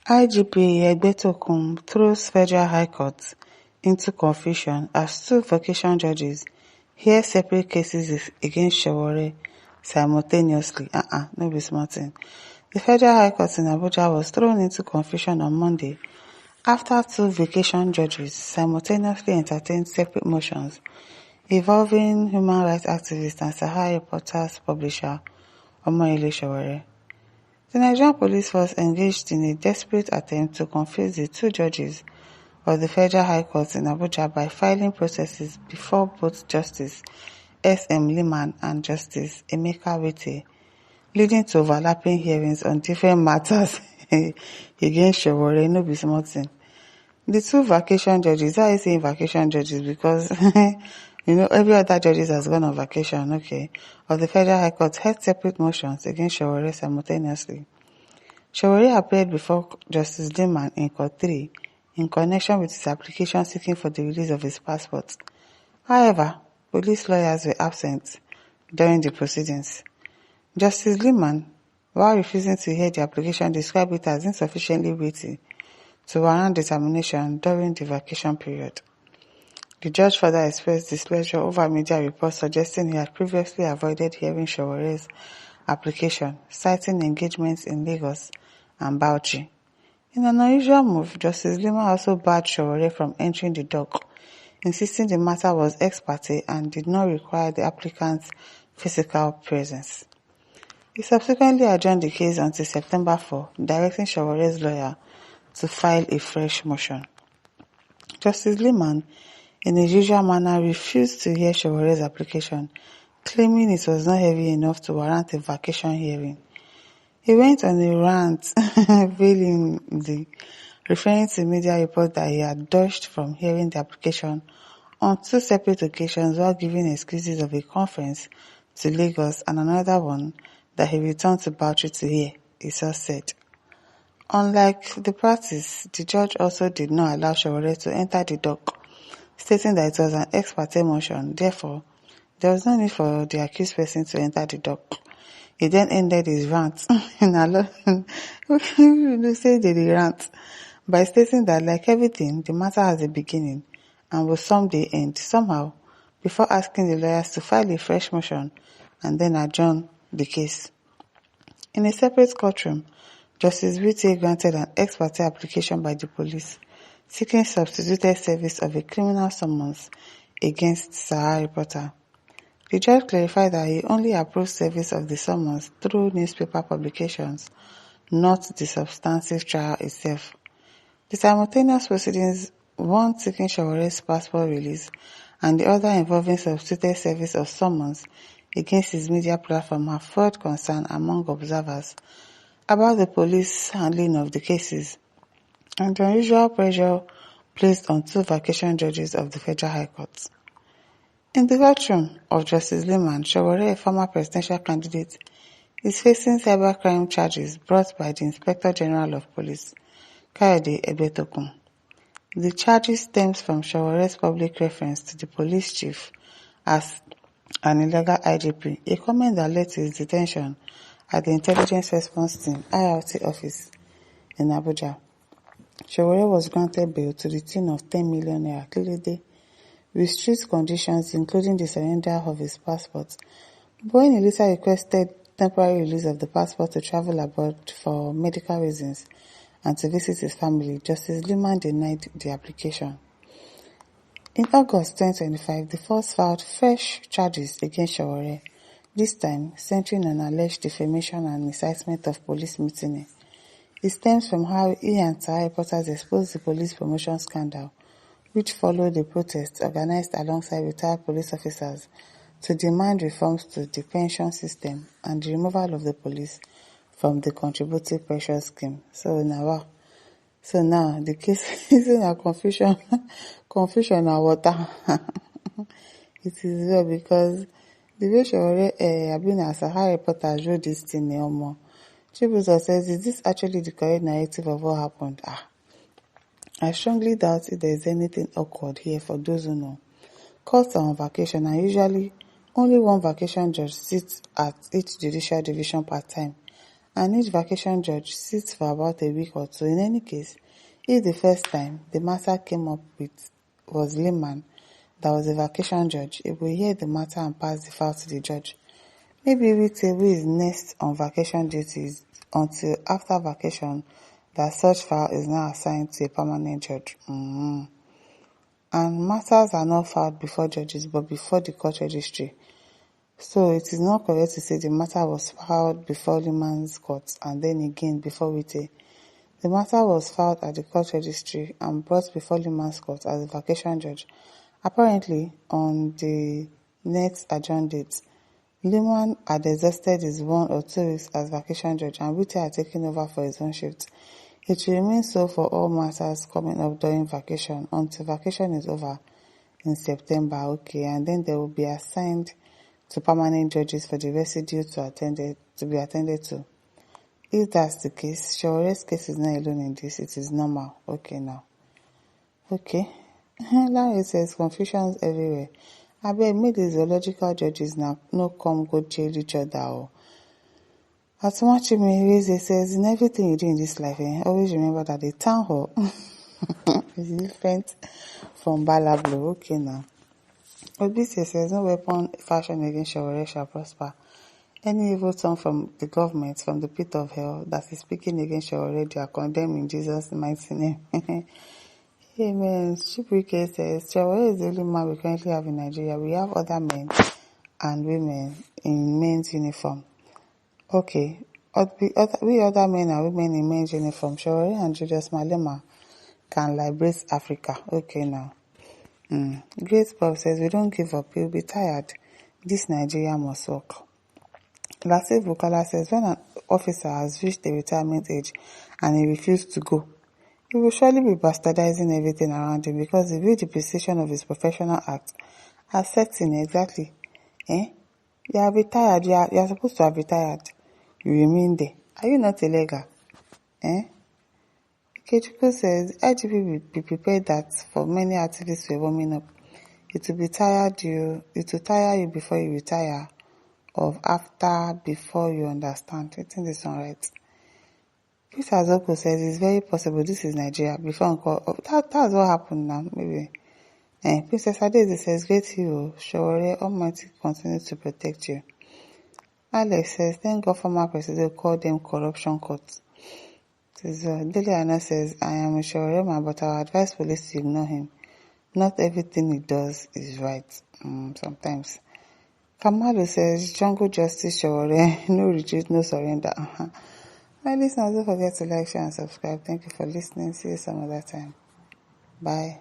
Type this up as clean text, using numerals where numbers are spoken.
IGP Egbetokun throws Federal High Court into confusion as two vacation judges hear separate cases against Sowore simultaneously. No be small thing. The Federal High Court in Abuja was thrown into confusion on Monday after two vacation judges simultaneously entertained separate motions involving human rights activist and Sahara Reporters publisher Omoyele Sowore. The Nigerian Police Force engaged in a desperate attempt to confuse the two judges of the Federal High Court in Abuja by filing processes before both Justice S.M. Liman and Justice Emeka Wete, leading to overlapping hearings on different matters against Sowore. No be small thing. The two vacation judges, why are you saying vacation judges? Because, every other judges has gone on vacation, okay, of the Federal High Court had separate motions against Sowore simultaneously. Sowore appeared before Justice Liman in Court 3 in connection with his application seeking for the release of his passport. However, police lawyers were absent during the proceedings. Justice Liman, while refusing to hear the application, described it as insufficiently weighty to warrant determination during the vacation period. The judge further expressed displeasure over media reports suggesting he had previously avoided hearing Sowore's application, citing engagements in Lagos and Bauchi. In an unusual move, Justice Liman also barred Sowore from entering the dock, insisting the matter was ex parte and did not require the applicant's physical presence. He subsequently adjourned the case until September 4, directing Sowore's lawyer to file a fresh motion. Justice Liman, in his usual manner, refused to hear Sowore's application, claiming it was not heavy enough to warrant a vacation hearing. He went on a rant, veilingly, referring to media reports that he had dodged from hearing the application on two separate occasions while giving excuses of a conference to Lagos and another one that he returned to Bauchi to hear, he source said. Unlike the practice, the judge also did not allow Sowore to enter the dock, stating that it was an ex parte motion. Therefore, there was no need for the accused person to enter the dock. He then ended his rant by stating that, like everything, the matter has a beginning and will someday end somehow, before asking the lawyers to file a fresh motion and then adjourn the case. In a separate courtroom, Justice Wite granted an ex parte application by the police seeking substituted service of a criminal summons against Sahara Reporter. The judge clarified that he only approved service of the summons through newspaper publications, not the substantive trial itself. The simultaneous proceedings, one seeking Sowore's passport release and the other involving substituted service of summons against his media platform, have fueled concern among observers about the police handling of the cases and the unusual pressure placed on two vacation judges of the Federal High Court. In the courtroom of Justice Liman, Sowore, a former presidential candidate, is facing cybercrime charges brought by the Inspector General of Police, Kayode Egbetokun. The charges stems from Sowore's public reference to the police chief as an illegal IGP, a comment that led to his detention at the Intelligence Response Team (IRT) office in Abuja. Sowore was granted bail to the tune of 10 million naira with strict conditions including the surrender of his passport, but when he later requested temporary release of the passport to travel abroad for medical reasons and to visit his family, Justice Liman denied the application. In August 2025, the force filed fresh charges against Sowore, this time centering on alleged defamation and incitement of police mutiny. It stems from how he and Sahara Reporters exposed the police promotion scandal, which followed a protest organized alongside retired police officers to demand reforms to the pension system and the removal of the police from the contributory pension scheme. So now the case is in a confusion and water. It is well because the way Sowore have been as Sahara Reporters wrote this thing, Chibuzo says, is this actually the correct narrative of what happened? I strongly doubt if there is anything awkward here for those who know. Courts are on vacation and usually only one vacation judge sits at each judicial division part-time and each vacation judge sits for about a week or two. In any case, if the first time the matter came up with was layman that was a vacation judge, he will hear the matter and pass the file to the judge. Maybe Wite, who is next on vacation duties until after vacation, that such file is now assigned to a permanent judge. And matters are not filed before judges but before the court registry. So it is not correct to say the matter was filed before layman's court and then again before Wite. The matter was filed at the court registry and brought before layman's court as a vacation judge, apparently on the next adjourned date. Layman had exhausted his 1 or 2 weeks as vacation judge and Wite had taken over for his own shift. It will remain so for all matters coming up during vacation until vacation is over in September, okay, and then they will be assigned to permanent judges for the residue to be attended to. If that's the case, Sowore's case is not alone in this. It is normal. Okay now. Okay. Larry says confusions everywhere. Abeg, make the zoological judges now no come go jail each other or. Atumachime Reze says, in everything you do in this life, always remember that the town hall is different from Balablo. Okay now. Obisi says, no weapon fashioned against Sowore shall prosper. Any evil tongue from the government, from the pit of hell, that is speaking against Sowore, they are condemned in Jesus' mighty name. Amen. Chibuike says, Sowore is the only man we currently have in Nigeria. We have other men and women in men's uniform. Okay. We other men and women in men's uniform, Sowore and Julius Malema, can liberate Africa. Okay now. Great Bob says, we don't give up. We'll be tired. This Nigeria must work. Latif Bukola says, when an officer has reached the retirement age and he refused to go, he will surely be bastardizing everything around him because the real depreciation of his professional act has set in exactly. You are retired. You are supposed to have retired. You remain there. Are you not illegal? Kechukwu says, IGP will be prepared that for many activists were warming up. It will tire you before you retire, or after before you understand. I think this one right. Peter Zoko says it's very possible this is Nigeria. Before that's what happened now, maybe. Princess Adeze says, great hero, Sowore, Almighty continue to protect you. Alex says, thank God former president called them corruption courts. Dele Anna says, I am a Sowore man, but I would advise police to ignore him. Not everything he does is right. Sometimes. Kamalu says, jungle justice Sowore, no retreat, no surrender. My listeners, don't forget to like, share, and subscribe. Thank you for listening. See you some other time. Bye.